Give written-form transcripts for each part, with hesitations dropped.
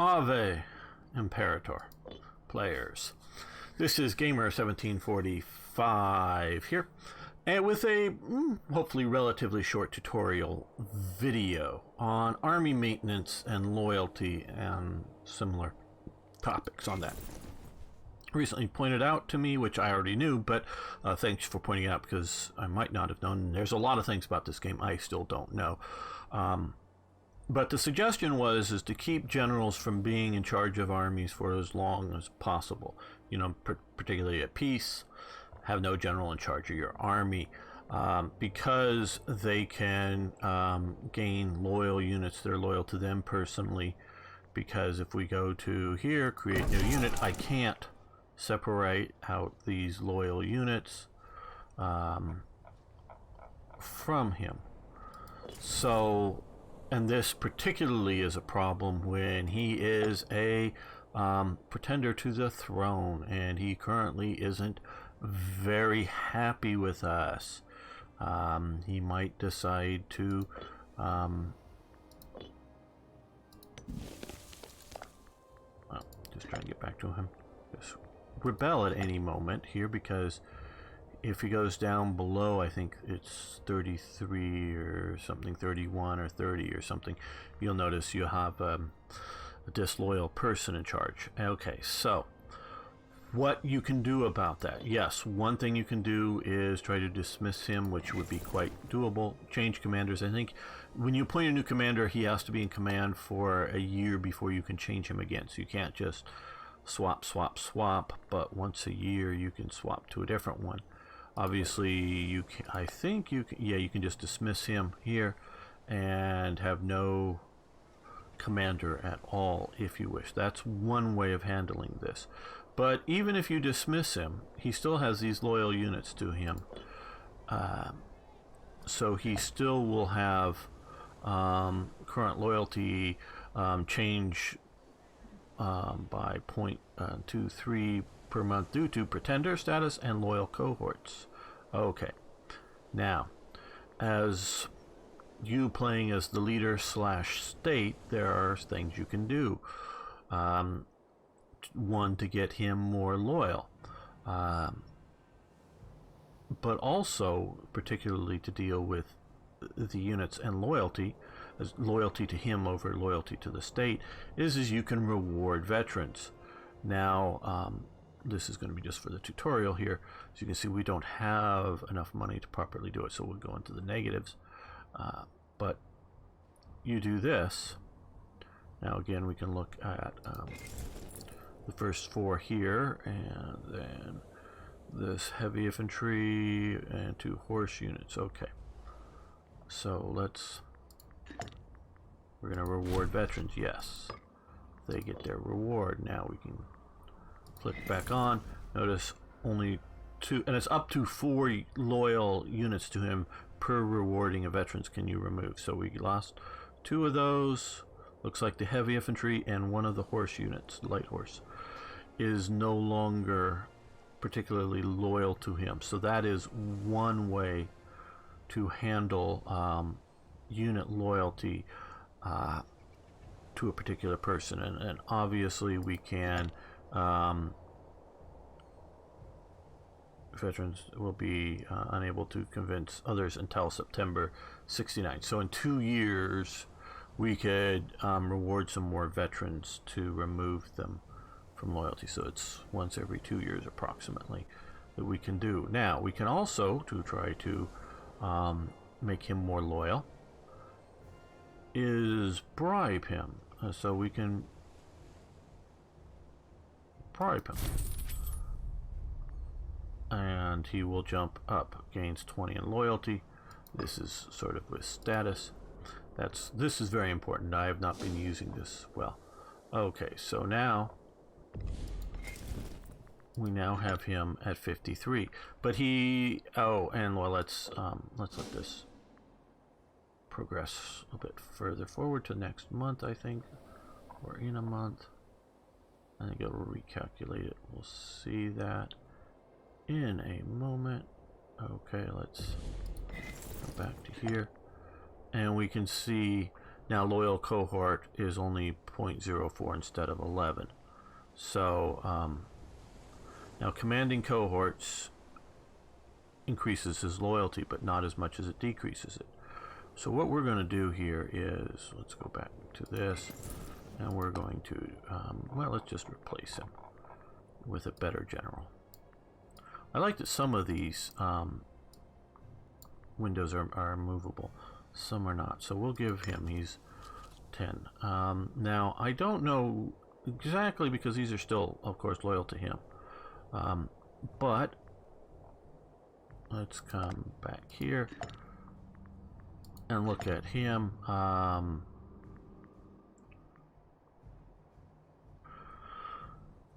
Ave Imperator players. This is Gamer1745 here, and with a hopefully relatively short tutorial video on army maintenance and loyalty and similar topics on that. Recently pointed out to me, which I already knew, but thanks for pointing it out because I might not have known. There's a lot of things about this game I still don't know. But the suggestion is to keep generals from being in charge of armies for as long as possible. You know, particularly at peace, have no general in charge of your army because they can gain loyal units that are loyal to them personally. Because if we go to here, create new unit, I can't separate out these loyal units from him. So, and this particularly is a problem when he is a pretender to the throne, and he currently isn't very happy with us. He might decide to just try and get back to him. Just rebel at any moment here, because if he goes down below, I think it's 33 or something, 31 or 30 or something, you'll notice you have a disloyal person in charge. Okay, so what you can do about that? Yes, one thing you can do is try to dismiss him, which would be quite doable. Change commanders. I think when you appoint a new commander, he has to be in command for a year before you can change him again. So you can't just swap, but once a year you can swap to a different one. Obviously, you can, I think you can, yeah, you can just dismiss him here and have no commander at all if you wish. That's one way of handling this. But even if you dismiss him, he still has these loyal units to him. So he still will have current loyalty change by 0.23 per month due to pretender status and loyal cohorts. Okay, now as you playing as the leader slash state, there are things you can do. One, to get him more loyal, but also particularly to deal with the units and loyalty, as loyalty to him over loyalty to the state, is you can reward veterans. Now this is going to be just for the tutorial here. As you can see, we don't have enough money to properly do it, so we'll go into the negatives. But you do this. Now again, we can look at the first four here, and then this heavy infantry and 2 horse units. Okay, so we're going to reward veterans. Yes, they get their reward. Now we can click back on. Notice only 2, and it's up to 4 loyal units to him per rewarding of veterans can you remove. So we lost 2 of those. Looks like the heavy infantry and 1 of the horse units, light horse, is no longer particularly loyal to him. So that is one way to handle unit loyalty to a particular person. And obviously we can veterans will be unable to convince others until September 69. So in 2 years we could reward some more veterans to remove them from loyalty. So it's once every 2 years approximately that we can do. Now we can also, to try to make him more loyal, is bribe him. So we can bribe him, and he will jump up, gains 20 in loyalty. This is sort of with status. This is very important. I have not been using this well. Okay, so now we now have him at 53, but he, and well, let's let this progress a bit further forward to next month. I think we're in a month. I think it'll recalculate it. We'll see that in a moment. Okay, let's go back to here, and we can see Now loyal cohort is only 0.04 instead of 11. So now commanding cohorts increases his loyalty, but not as much as it decreases it. So what we're going to do here is, let's go back to this, and we're going to, well, let's just replace him with a better general. I like that some of these windows are movable, some are not. So we'll give him, he's 10. Now, I don't know exactly, because these are still, of course, loyal to him. But let's come back here and look at him.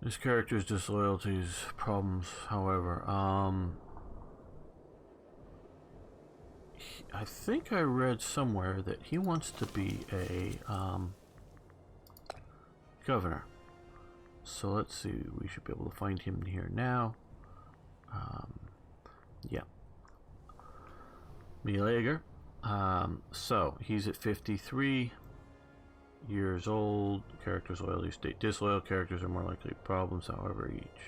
His character's disloyalties, problems, however. I think I read somewhere that he wants to be a governor. So let's see, we should be able to find him here now. Yeah. Milager. So he's at 53 years old. Characters loyalty state disloyal. Characters are more likely problems, however each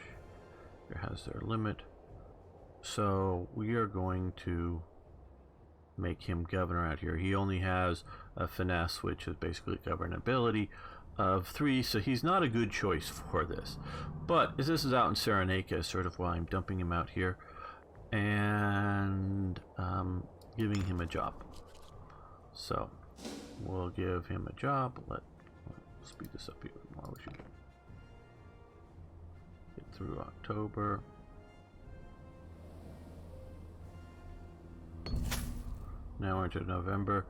has their limit. So we are going to make him governor out here. He only has a finesse, which is basically governability, of 3, so he's not a good choice for this. But as this is out in Cyrenaica, is sort of why I'm dumping him out here and giving him a job. So we'll give him a job. Let's speed this up even more. We should get through October. Now we're into November.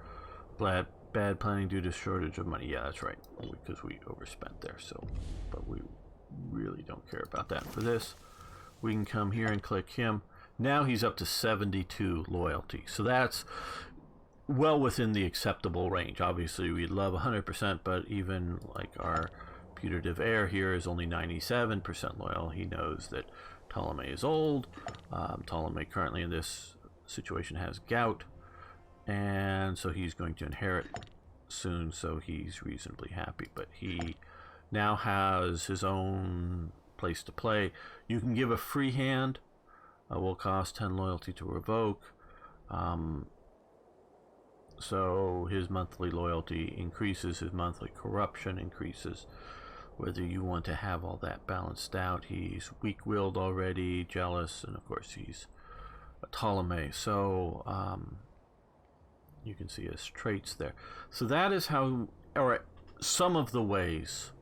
Bad planning due to shortage of money. Yeah, that's right, because we overspent there. So, but we really don't care about that. For this, we can come here and click him. Now he's up to 72 loyalty. So that's well within the acceptable range. Obviously, we'd love 100%, but even like our putative heir here is only 97% loyal. He knows that Ptolemy is old. Ptolemy currently in this situation has gout, and so he's going to inherit soon, so he's reasonably happy. But he now has his own place to play. You can give a free hand. Will cost 10 loyalty to revoke. So his monthly loyalty increases, his monthly corruption increases. Whether you want to have all that balanced out, he's weak-willed already, jealous, and of course he's a Ptolemy. So you can see his traits there. So that is how, or some of the ways,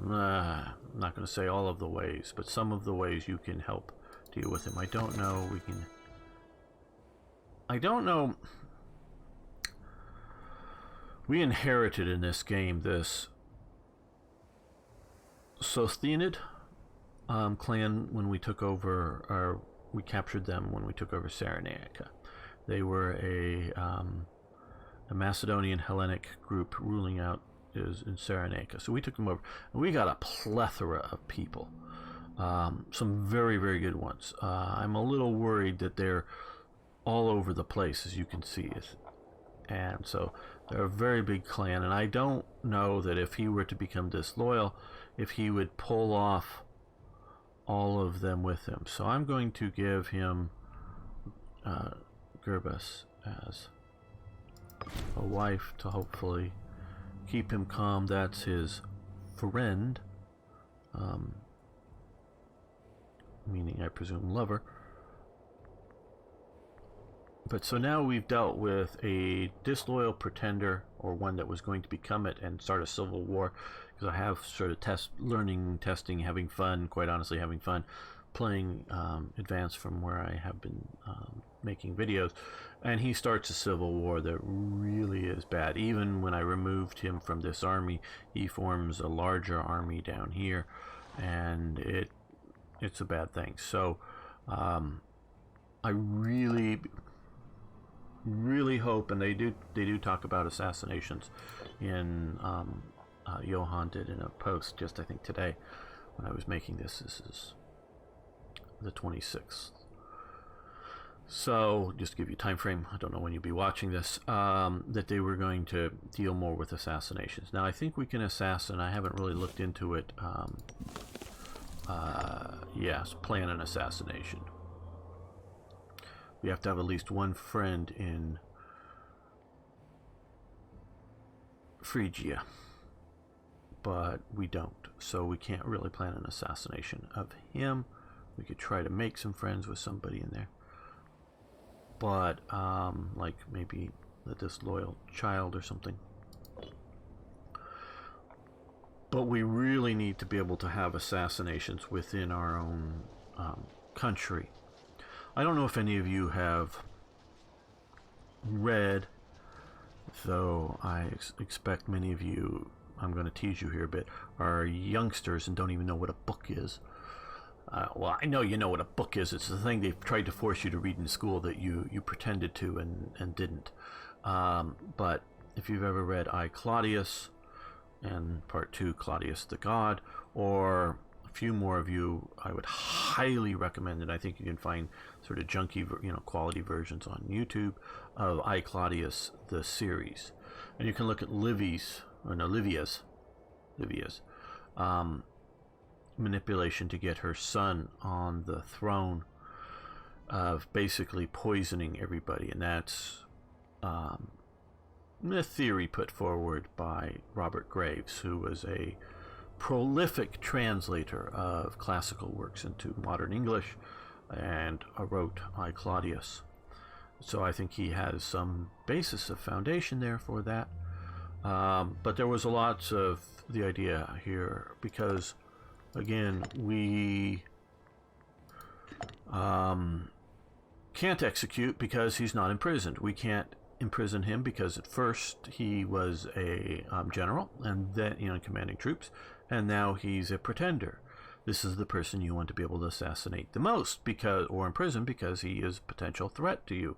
I'm not going to say all of the ways, but some of the ways you can help deal with him. I don't know, we inherited in this game this Sothenid clan when we took over, or we captured them when we took over Cyrenaica. They were a Macedonian Hellenic group ruling out in Cyrenaica. So we took them over, and we got a plethora of people. Some very, very good ones. I'm a little worried that they're all over the place, as you can see. And so they're a very big clan, and I don't know that if he were to become disloyal, if he would pull off all of them with him. So I'm going to give him Gerbus as a wife to hopefully keep him calm. That's his friend, meaning I presume lover. But so now we've dealt with a disloyal pretender, or one that was going to become it and start a civil war, because I have sort of testing, having fun, quite honestly having fun, playing advanced from where I have been making videos, and he starts a civil war that really is bad. Even when I removed him from this army, he forms a larger army down here, and it's a bad thing. So I really hope, and they do talk about assassinations in Johan did in a post just I think today when I was making this. This is the 26th. So, just to give you a time frame, I don't know when you'll be watching this, that they were going to deal more with assassinations. Now, I think we can assassinate. I haven't really looked into it. Yes, plan an assassination. We have to have at least one friend in Phrygia, but we don't, so we can't really plan an assassination of him. We could try to make some friends with somebody in there, but like maybe the disloyal child or something. But we really need to be able to have assassinations within our own country. I don't know if any of you have read, though I expect many of you, I'm going to tease you here a bit, are youngsters and don't even know what a book is. Well, I know you know what a book is. It's the thing they've tried to force you to read in school that you pretended to and didn't. But if you've ever read I, Claudius, and Part 2, Claudius the God, or a few more of you, I would highly recommend it. I think you can find sort of junky, quality versions on YouTube of I, Claudius, the series. And you can look at Livia's manipulation to get her son on the throne, of basically poisoning everybody, and that's a theory put forward by Robert Graves, who was a prolific translator of classical works into modern English and wrote I, Claudius. So I think he has some basis of foundation there for that. But there was a lot of the idea here because, again, we can't execute because he's not imprisoned. We can't imprison him because at first he was a general and then commanding troops, and now he's a pretender. This is the person you want to be able to assassinate the most, or imprison, because he is a potential threat to you.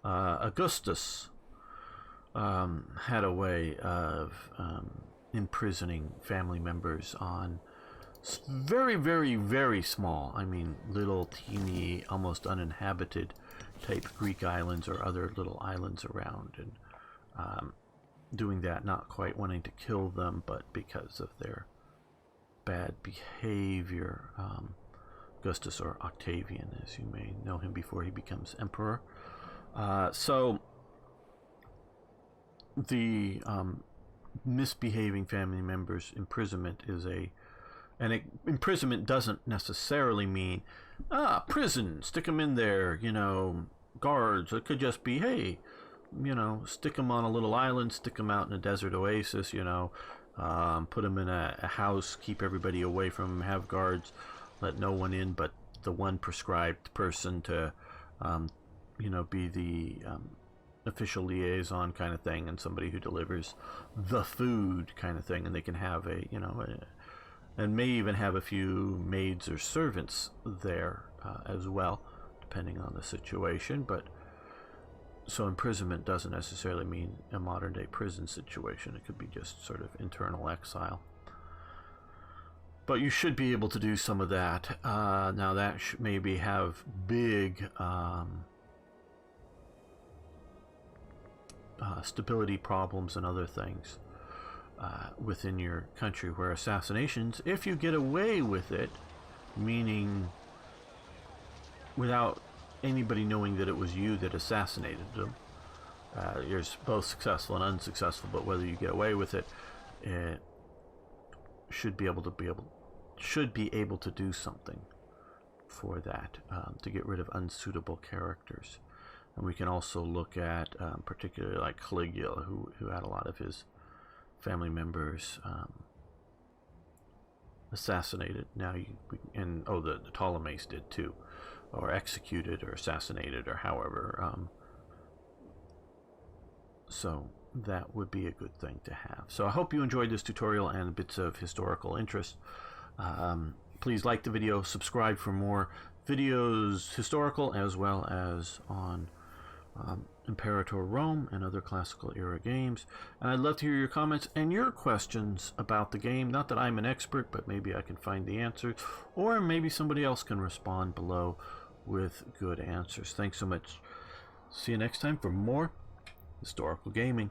Augustus had a way of imprisoning family members on very, very, very small, little teeny, almost uninhabited type Greek islands or other little islands around, and doing that, not quite wanting to kill them, but because of their bad behavior. Augustus, or Octavian, as you may know him before he becomes emperor. So the misbehaving family members' imprisonment is imprisonment doesn't necessarily mean prison, stick them in there, guards. It could just be, hey, stick them on a little island, stick them out in a desert oasis, put them in a house, keep everybody away from them, have guards, let no one in but the one prescribed person to be the official liaison kind of thing, and somebody who delivers the food kind of thing, and they can have and may even have a few maids or servants there as well, depending on the situation. But so imprisonment doesn't necessarily mean a modern day prison situation. It could be just sort of internal exile. But you should be able to do some of that. Now that maybe have big stability problems and other things within your country, where assassinations, if you get away with it, meaning without anybody knowing that it was you that assassinated them, you're both successful and unsuccessful, but whether you get away with it, it should be able to do something for that, to get rid of unsuitable characters. And we can also look at particularly like Caligula, who had a lot of his family members assassinated. Now the Ptolemies did too, or executed or assassinated, or however. So that would be a good thing to have. So I hope you enjoyed this tutorial and bits of historical interest. Please like the video, subscribe for more videos, historical as well as on Imperator Rome and other classical era games. And I'd love to hear your comments and your questions about the game. Not that I'm an expert, but maybe I can find the answers, or maybe somebody else can respond below with good answers. Thanks so much. See you next time for more historical gaming.